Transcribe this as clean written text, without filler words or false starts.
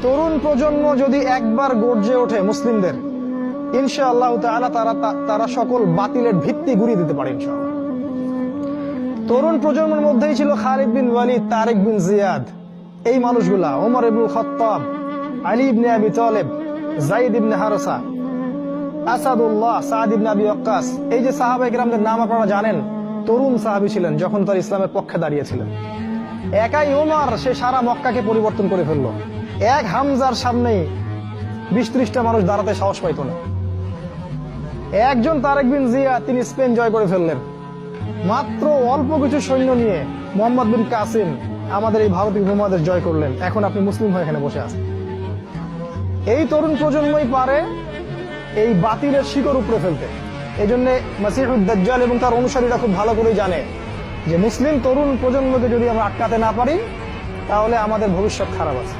তরুণ প্রজন্ম যদি একবার গর্জে ওঠে মুসলিমদের, ইনশাআল্লাহ তাআলা তারা সকল বাতিলের ভিত্তি গুঁড়িয়ে দিতে পারে ইনশাআল্লাহ। তরুণ প্রজন্মের মধ্যেই ছিল খালিদ বিন ওয়ালিদ, তারেক বিন জিয়াদ, এই মানুষগুলা, ওমর ইবনুল খাত্তাব, আলী ইবনে আবি তালেব, যায়েদ ইবনে হারসা, আসাদুল্লাহ, সাদ ইবনে আবি ওয়াক্কাস। এই যে সাহাবায়ে কেরামদের নাম আপনারা জানেন, তরুণ সাহাবী ছিলেন যখন তার ইসলামের পক্ষে দাঁড়িয়েছিলেন। একাই ওমর সে সারা মক্কাকে পরিবর্তন করে ফেললো। এক হামজার সামনেই 20-30টা মানুষ দাঁড়াতে সাহস পাইত না। একজন তারেক বিন জিয়াদ, তিনি স্পেন জয় করে ফেললেন মাত্র অল্প কিছু সৈন্য নিয়ে। মোহাম্মদ বিন কাসিম আমাদের এই ভারতীয় উপমহাদেশ জয় করলেন। এখন আপনি মুসলিম হয়ে এখানে বসে আছেন। এই তরুণ প্রজন্মই পারে এই বাতিলের শিকড় উপড়ে ফেলতে। এই জন্য মাসিহুদ দাজ্জাল এবং তার অনুসারীরা খুব ভালো করে জানে যে মুসলিম তরুণ প্রজন্মকে যদি আমরা আটকাতে না পারি, তাহলে আমাদের ভবিষ্যৎ খারাপ আছে।